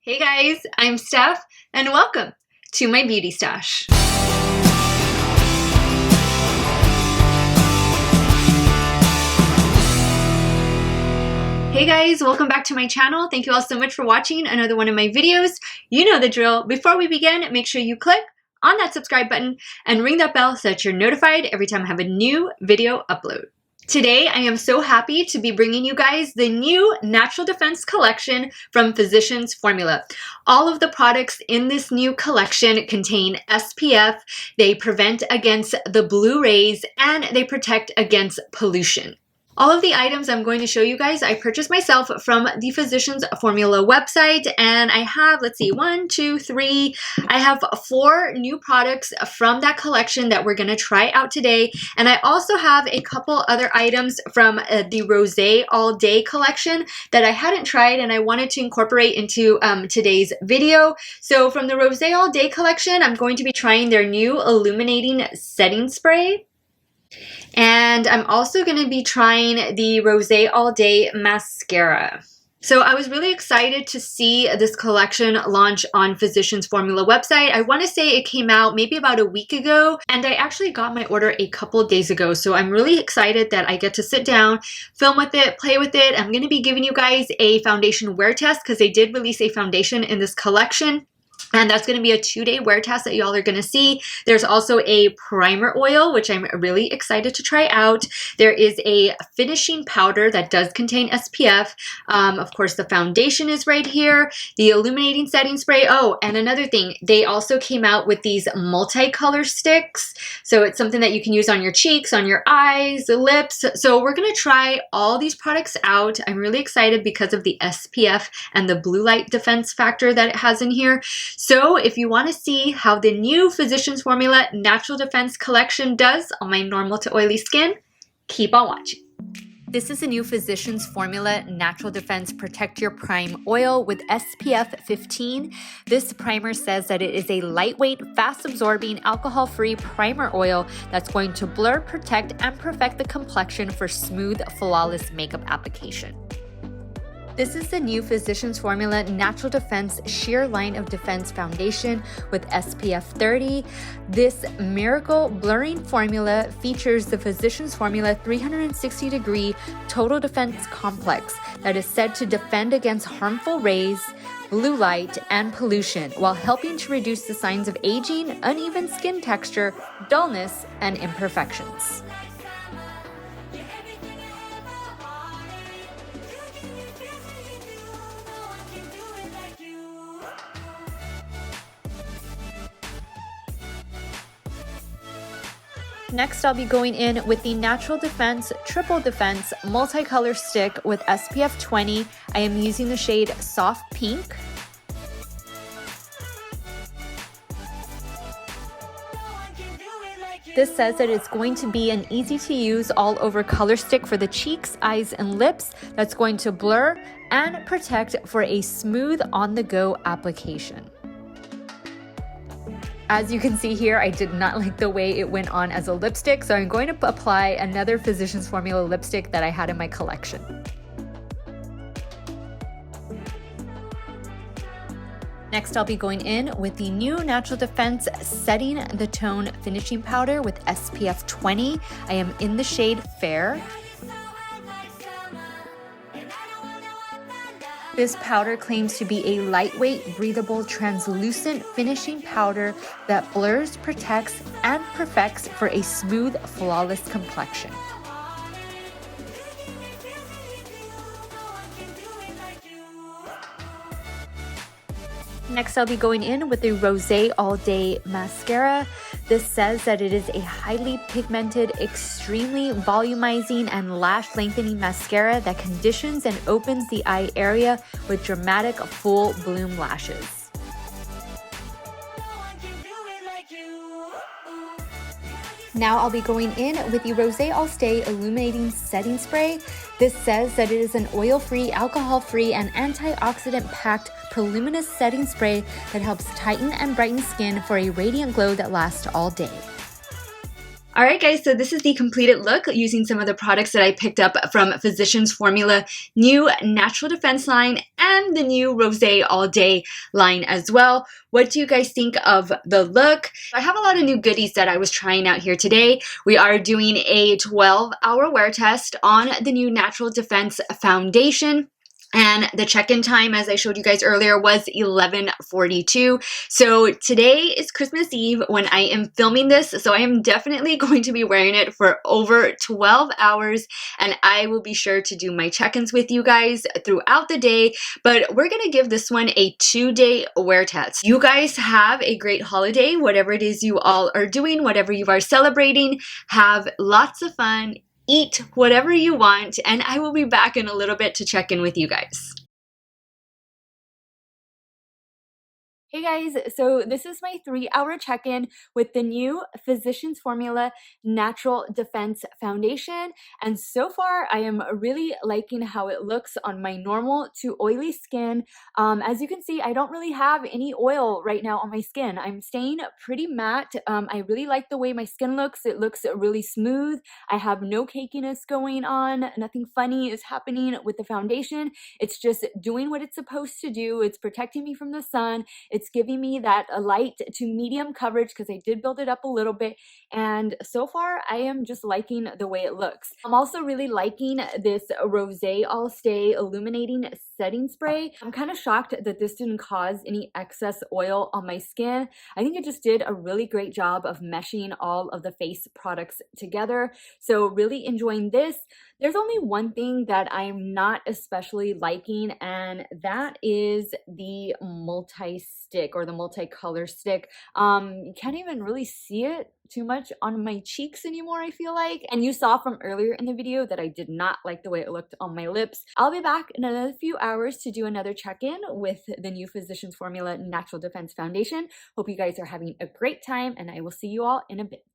Hey guys, I'm Steph, and welcome to my beauty stash. Hey guys, welcome back to my channel. Thank you all so much for watching another one of my videos. You know the drill. Before we begin, make sure you click on that subscribe button and ring that bell so that you're notified every time I have a new video upload. Today, I am so happy to be bringing you guys the new Natural Defense collection from Physicians Formula. All of the products in this new collection contain SPF, they prevent against the blue rays, and they protect against pollution. All of the items I'm going to show you guys, I purchased myself from the Physicians Formula website, and I have, I have 4 new products from that collection that we're going to try out today, and I also have a couple other items from the Rosé All Day collection that I hadn't tried and I wanted to incorporate into today's video. So from the Rosé All Day collection, I'm going to be trying their new illuminating setting spray. And I'm also going to be trying the Rosé All Day mascara. So I was really excited to see this collection launch on Physicians Formula website. I want to say it came out maybe about a week ago, and I actually got my order a couple of days ago. So I'm really excited that I get to sit down, film with it, play with it. I'm going to be giving you guys a foundation wear test because they did release a foundation in this collection. And that's going to be a 2-day wear test that y'all are going to see. There's also a primer oil, which I'm really excited to try out. There is a finishing powder that does contain SPF. Of course, the foundation is right here. The illuminating setting spray. Oh, and another thing, they also came out with these multicolor sticks. So it's something that you can use on your cheeks, on your eyes, the lips. So we're going to try all these products out. I'm really excited because of the SPF and the blue light defense factor that it has in here. So if you want to see how the new Physicians Formula Natural Defense collection does on my normal to oily skin, keep on watching. This is a new Physicians Formula Natural Defense Protect Your Prime Oil with SPF 15. This primer says that it is a lightweight, fast-absorbing, alcohol-free primer oil that's going to blur, protect, and perfect the complexion for smooth, flawless makeup application. This is the new Physicians Formula Natural Defense Sheer Line of Defense Foundation with SPF 30. This miracle blurring formula features the Physicians Formula 360-degree Total Defense Complex that is said to defend against harmful rays, blue light, and pollution while helping to reduce the signs of aging, uneven skin texture, dullness, and imperfections. Next, I'll be going in with the Natural Defense Triple Defense Multicolor Stick with SPF 20. I am using the shade Soft Pink. This says that it's going to be an easy-to-use all-over color stick for the cheeks, eyes, and lips that's going to blur and protect for a smooth on-the-go application. As you can see here, I did not like the way it went on as a lipstick, so I'm going to apply another Physicians Formula lipstick that I had in my collection. Next, I'll be going in with the new Natural Defense Setting the Tone Finishing Powder with SPF 20. I am in the shade Fair. This powder claims to be a lightweight, breathable, translucent finishing powder that blurs, protects, and perfects for a smooth, flawless complexion. Next, I'll be going in with the Rosé All Day mascara. This says that it is a highly pigmented, extremely volumizing, and lash lengthening mascara that conditions and opens the eye area with dramatic full bloom lashes. Now I'll be going in with the Rosé All Day Illuminating Setting Spray. This says that it is an oil-free, alcohol-free, and antioxidant-packed Preluminous setting spray that helps tighten and brighten skin for a radiant glow that lasts all day. Alright guys, so this is the completed look using some of the products that I picked up from Physicians Formula new Natural Defense line and the new Rosé All Day line as well. What do you guys think of the look? I have a lot of new goodies that I was trying out here today. We are doing a 12-hour wear test on the new Natural Defense foundation. And the check-in time, as I showed you guys earlier, was 11:42. So today is Christmas Eve when I am filming this. So I am definitely going to be wearing it for over 12 hours. And I will be sure to do my check-ins with you guys throughout the day. But we're going to give this one a 2-day wear test. You guys have a great holiday, whatever it is you all are doing, whatever you are celebrating. Have lots of fun. Eat whatever you want, and I will be back in a little bit to check in with you guys. Hey guys, so this is my 3-hour check-in with the new Physicians Formula Natural Defense Foundation. And so far, I am really liking how it looks on my normal to oily skin. As you can see, I don't really have any oil right now on my skin. I'm staying pretty matte. I really like the way my skin looks. It looks really smooth. I have no cakiness going on. Nothing funny is happening with the foundation. It's just doing what it's supposed to do. It's protecting me from the sun. It's giving me that light to medium coverage because I did build it up a little bit. And so far, I am just liking the way it looks. I'm also really liking this Rosé All Stay Illuminating Setting Spray. I'm kind of shocked that this didn't cause any excess oil on my skin. I think it just did a really great job of meshing all of the face products together. So really enjoying this. There's only one thing that I'm not especially liking, and that is the multi-stick or the multicolor stick. You can't even really see it too much on my cheeks anymore, I feel like. And you saw from earlier in the video that I did not like the way it looked on my lips. I'll be back in another few hours to do another check-in with the new Physicians Formula Natural Defense Foundation. Hope you guys are having a great time, and I will see you all in a bit.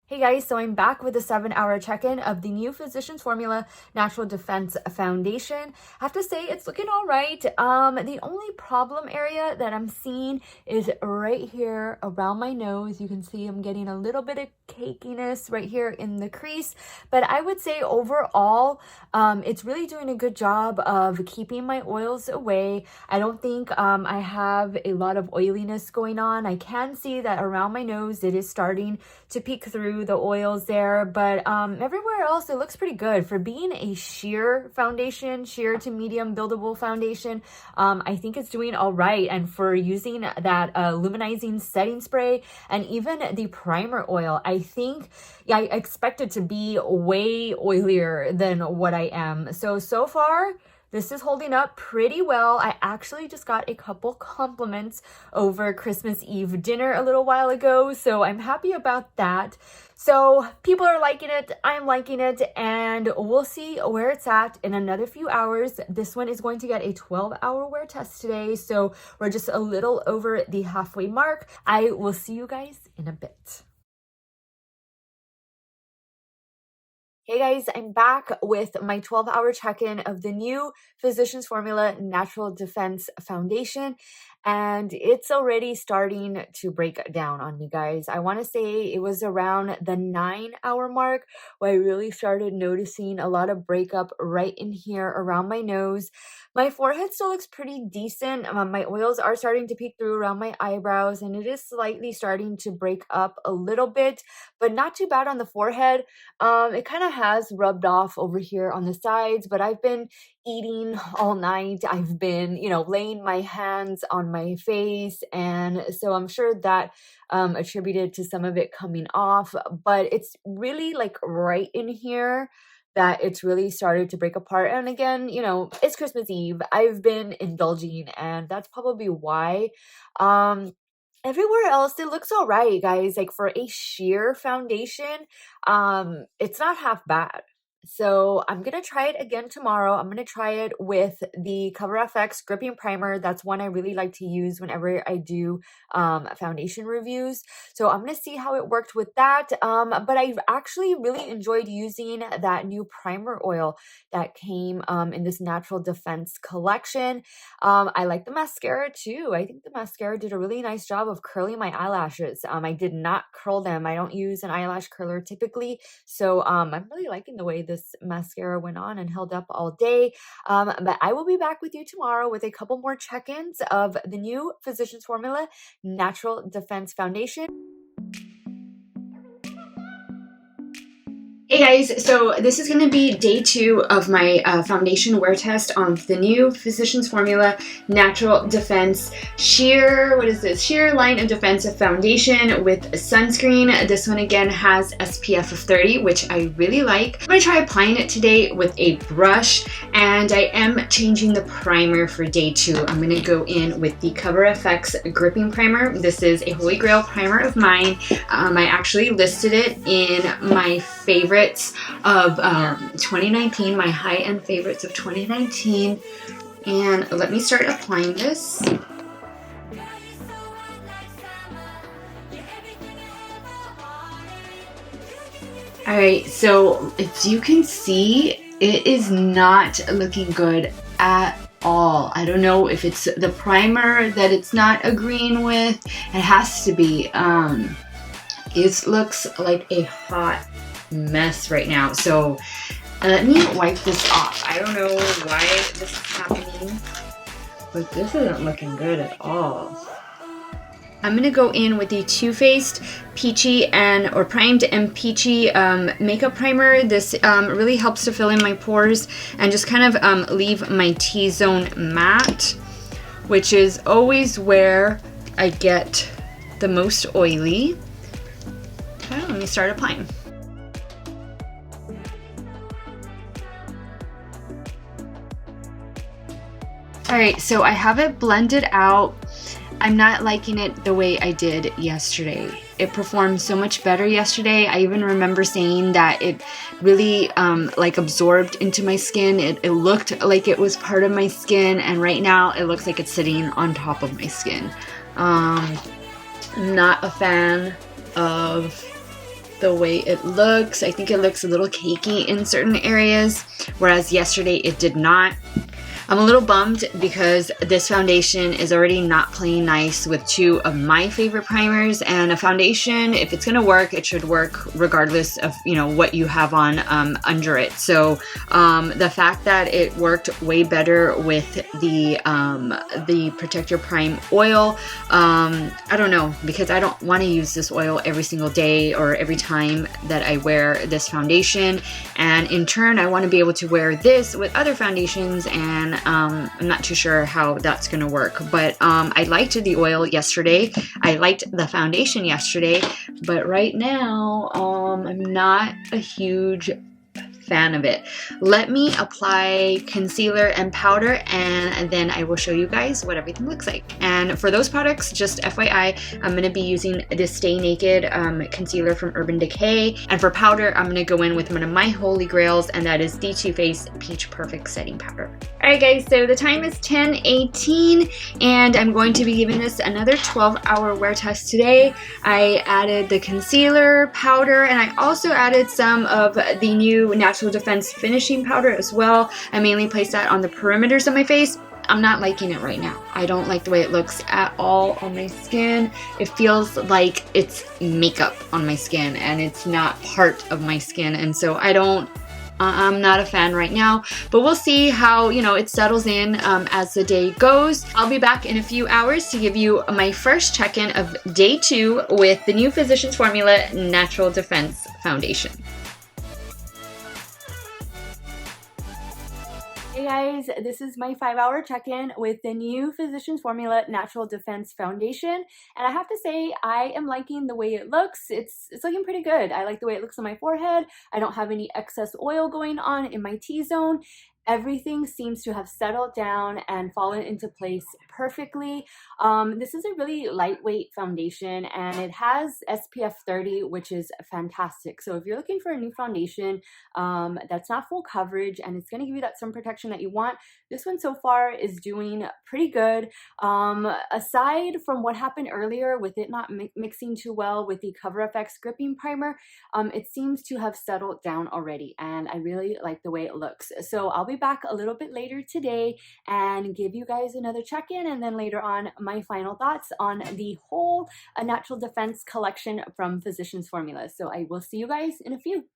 Hey guys, so I'm back with a 7-hour check-in of the new Physicians Formula Natural Defense Foundation. I have to say it's looking all right. The only problem area that I'm seeing is right here around my nose. You can see I'm getting a little bit of cakiness right here in the crease, but I would say overall, it's really doing a good job of keeping my oils away. I don't think I have a lot of oiliness going on. I can see that around my nose it is starting to peek through the oils there, but everywhere else it looks pretty good for being a sheer foundation, sheer to medium buildable foundation. I think it's doing all right, and for using that luminizing setting spray and even the primer oil, I think I expect it to be way oilier than what I am. So far this is holding up pretty well. I actually just got a couple compliments over Christmas Eve dinner a little while ago, so I'm happy about that. So people are liking it, I'm liking it, and we'll see where it's at in another few hours. This one is going to get a 12-hour wear test today, so we're just a little over the halfway mark. I will see you guys in a bit. Hey guys, I'm back with my 12-hour check-in of the new Physicians Formula Natural Defense Foundation, and it's already starting to break down on me, guys. I want to say it was around the 9-hour mark where I really started noticing a lot of breakup right in here around my nose. My forehead still looks pretty decent. My oils are starting to peek through around my eyebrows, and it is slightly starting to break up a little bit, but not too bad on the forehead. It kind of has rubbed off over here on the sides, but I've been eating all night. I've been, laying my hands on my face, and so I'm sure that attributed to some of it coming off, but it's really like right in here that it's really started to break apart. And again, it's Christmas Eve. I've been indulging, and that's probably why. Everywhere else, it looks all right, guys. Like for a sheer foundation, it's not half bad. So I'm going to try it again tomorrow. I'm going to try it with the Cover FX Gripping Primer. That's one I really like to use whenever I do foundation reviews. So I'm going to see how it worked with that. But I actually really enjoyed using that new primer oil that came in this Natural Defense collection. I like the mascara too. I think the mascara did a really nice job of curling my eyelashes. I did not curl them. I don't use an eyelash curler typically. So I'm really liking the way this mascara went on and held up all day. But I will be back with you tomorrow with a couple more check-ins of the new Physicians Formula Natural Defense Foundation. Hey guys, so this is going to be day 2 of my foundation wear test on the new Physicians Formula Natural Defense Sheer, Sheer Line of Defensive Foundation with sunscreen. This one again has SPF of 30, which I really like. I'm going to try applying it today with a brush, and I am changing the primer for day 2. I'm going to go in with the Cover FX Gripping Primer. This is a holy grail primer of mine. I actually listed it in my favorites of 2019, my high-end favorites of 2019. And let me start applying this. Alright, so if you can see, it is not looking good at all. I don't know if it's the primer that it's not agreeing with. It has to be. It looks like a hot mess right now. So let me wipe this off. I don't know why this is happening, but this isn't looking good at all. I'm gonna go in with the Too Faced Peachy or Primed and Peachy makeup primer. This really helps to fill in my pores and just kind of leave my T-zone matte, which is always where I get the most oily. Okay, let me start applying. Alright, so I have it blended out. I'm not liking it the way I did yesterday. It performed so much better yesterday. I even remember saying that it really like absorbed into my skin. It looked like it was part of my skin, and right now it looks like it's sitting on top of my skin. I'm not a fan of the way it looks. I think it looks a little cakey in certain areas, whereas yesterday it did not. I'm a little bummed because this foundation is already not playing nice with 2 of my favorite primers, and a foundation, if it's gonna work, it should work regardless of, you know, what you have on under it. So the fact that it worked way better with the Protect Your Prime oil, I don't know, because I don't want to use this oil every single day or every time that I wear this foundation, and in turn I want to be able to wear this with other foundations, and I'm not too sure how that's gonna work. But I liked the oil yesterday, I liked the foundation yesterday, but right now I'm not a huge fan of it. Let me apply concealer and powder, and then I will show you guys what everything looks like. And for those products, just FYI, I'm going to be using this Stay Naked concealer from Urban Decay, and for powder I'm going to go in with one of my holy grails, and that is the Too Faced Peach Perfect Setting Powder. Alright guys, so the time is 10:18, and I'm going to be giving this another 12-hour wear test today. I added the concealer, powder, and I also added some of the new Natural Defense finishing powder as well. I mainly place that on the perimeters of my face. I'm not liking it right now. I don't like the way it looks at all on my skin. It feels like it's makeup on my skin, and it's not part of my skin, and so I'm not a fan right now, but we'll see how, you know, it settles in as the day goes. I'll be back in a few hours to give you my first check-in of day 2 with the new Physicians Formula Natural Defense Foundation. Hey guys, this is my 5-hour check-in with the new Physicians Formula Natural Defense Foundation, and I have to say I am liking the way it looks. It's looking pretty good. I like the way it looks on my forehead. I don't have any excess oil going on in my T-zone, Everything seems to have settled down and fallen into place perfectly. This is a really lightweight foundation and it has SPF 30, which is fantastic. So if you're looking for a new foundation that's not full coverage and it's going to give you that sun protection that you want, this one so far is doing pretty good. Aside from what happened earlier with it not mixing too well with the Cover FX gripping primer, it seems to have settled down already and I really like the way it looks. So I'll be back a little bit later today and give you guys another check-in, and then later on my final thoughts on the whole Natural Defense collection from Physicians Formula. So I will see you guys in a few.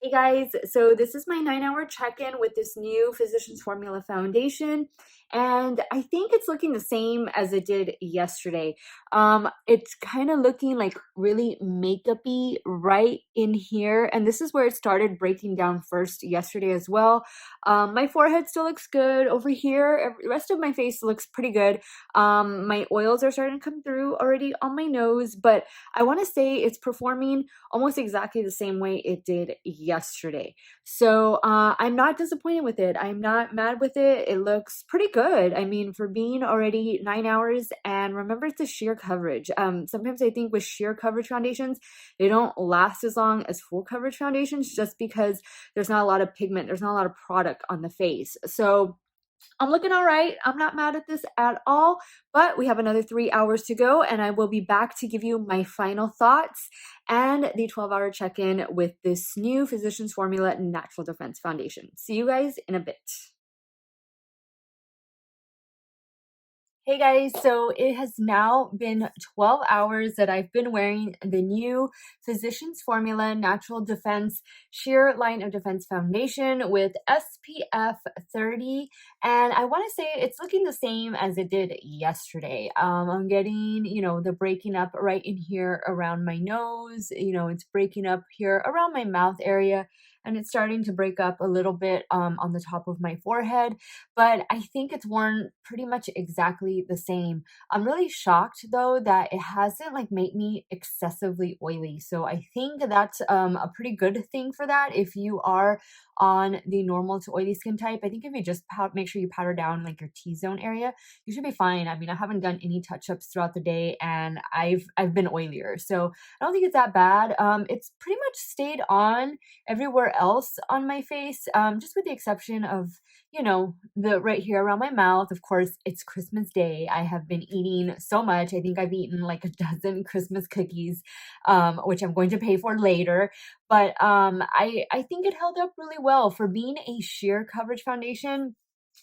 Hey guys, so this is my 9-hour check-in with this new Physicians Formula foundation, and I think it's looking the same as it did yesterday. It's kind of looking like really makeup-y right in here, and this is where it started breaking down first yesterday as well. My forehead still looks good over here. The rest of my face looks pretty good. My oils are starting to come through already on my nose, but I want to say it's performing almost exactly the same way it did yesterday. So I'm not disappointed with it. I'm not mad with it. It looks pretty good. I mean, for being already 9 hours, and remember it's a sheer coverage. Sometimes I think with sheer coverage foundations, they don't last as long as full coverage foundations just because there's not a lot of pigment, there's not a lot of product on the face. So I'm looking all right. I'm not mad at this at all, but we have another 3 hours to go, and I will be back to give you my final thoughts and the 12-hour check-in with this new Physicians Formula Natural Defense Foundation. See you guys in a bit. Hey guys, so it has now been 12 hours that I've been wearing the new Physicians Formula Natural Defense Sheer Line of Defense Foundation with SPF 30, and I want to say it's looking the same as it did yesterday. I'm getting, the breaking up right in here around my nose, it's breaking up here around my mouth area, and it's starting to break up a little bit on the top of my forehead, but I think it's worn pretty much exactly the same. I'm really shocked though that it hasn't like made me excessively oily. So I think that's a pretty good thing for that. If you are on the normal to oily skin type, I think if you just make sure you powder down like your T-zone area, you should be fine. I mean, I haven't done any touch-ups throughout the day and I've been oilier. So I don't think it's that bad. It's pretty much stayed on everywhere else on my face, just with the exception of, the right here around my mouth. Of course, it's Christmas Day. I have been eating so much. I think I've eaten like a dozen Christmas cookies, which I'm going to pay for later. But I think it held up really well for being a sheer coverage foundation.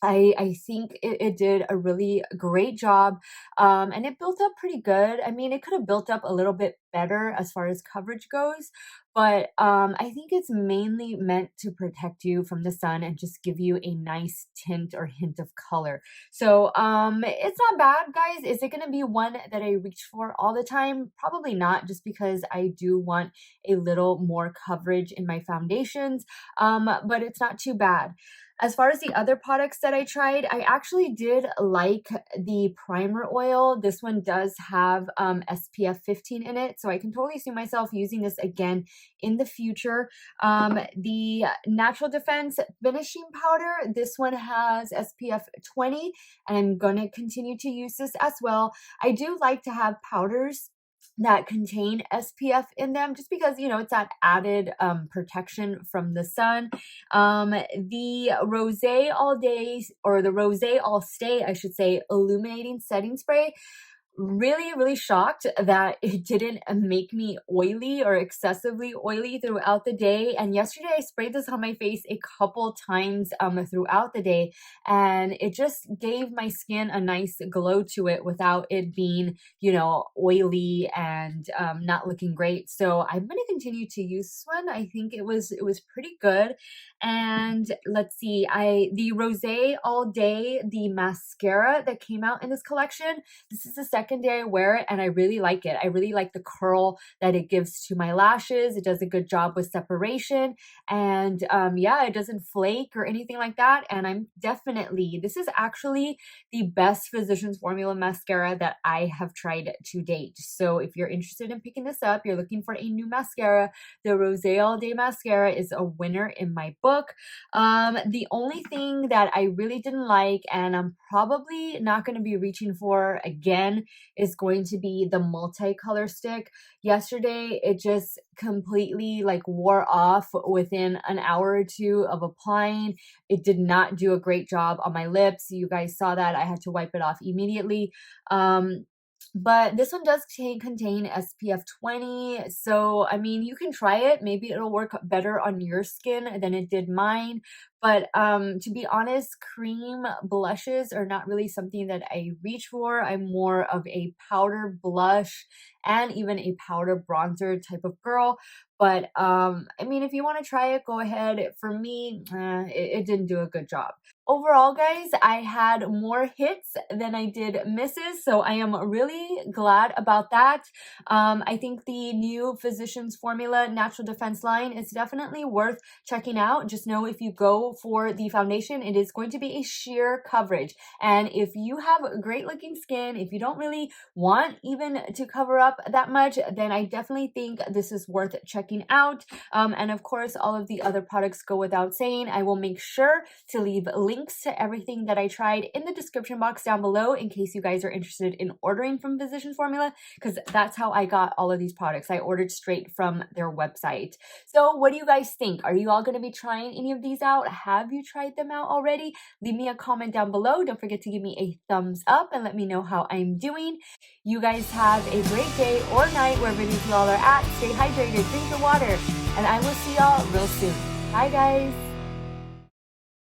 I think it did a really great job, and it built up pretty good. I mean, it could have built up a little bit better as far as coverage goes, but I think it's mainly meant to protect you from the sun and just give you a nice tint or hint of color. So it's not bad, guys. Is it going to be one that I reach for all the time? Probably not, just because I do want a little more coverage in my foundations, but it's not too bad. As far as the other products that I tried, I actually did like the primer oil. This one does have SPF 15 in it, so I can totally see myself using this again in the future. The Natural Defense Finishing Powder, this one has SPF 20, and I'm going to continue to use this as well. I do like to have powders that contain SPF in them just because, it's that added protection from the sun. The Rosé All Day, or the Rosé All Stay, I should say, Illuminating Setting Spray, really shocked that it didn't make me oily or excessively oily throughout the day. And yesterday I sprayed this on my face a couple times throughout the day, and it just gave my skin a nice glow to it without it being, oily and not looking great. So I'm going to continue to use this one. I think it was pretty good. And let's see, the Rosé All Day, the mascara that came out in this collection, this is the second day I wear it, and I really like it. I really like the curl that it gives to my lashes. It does a good job with separation, and yeah, it doesn't flake or anything like that. And this is actually the best Physicians Formula mascara that I have tried to date. So if you're interested in picking this up, you're looking for a new mascara, the Rosé All Day mascara is a winner in my book. The only thing that I really didn't like, and I'm probably not going to be reaching for again, is going to be the multicolor stick. Yesterday, it just completely like wore off within an hour or two of applying. It did not do a great job on my lips. You guys saw that. I had to wipe it off immediately. But this one does contain SPF 20. So, I mean, you can try it. Maybe it'll work better on your skin than it did mine. But to be honest, cream blushes are not really something that I reach for. I'm more of a powder blush and even a powder bronzer type of girl. But I mean, if you want to try it, go ahead. For me, it didn't do a good job. Overall, guys, I had more hits than I did misses, so I am really glad about that. I think the new Physicians Formula Natural Defense line is definitely worth checking out. Just know if you go for the foundation, it is going to be a sheer coverage. And if you have great looking skin, if you don't really want even to cover up that much, then I definitely think this is worth checking out. And of course, all of the other products go without saying. I will make sure to leave links to everything that I tried in the description box down below in case you guys are interested in ordering from Physicians Formula, because that's how I got all of these products. I ordered straight from their website. So what do you guys think? Are you all going to be trying any of these out? Have you tried them out already? Leave me a comment down below. Don't forget to give me a thumbs up and let me know how I'm doing. You guys have a great day or night wherever you all are at. Stay hydrated, drink your water, and I will see y'all real soon. Bye guys.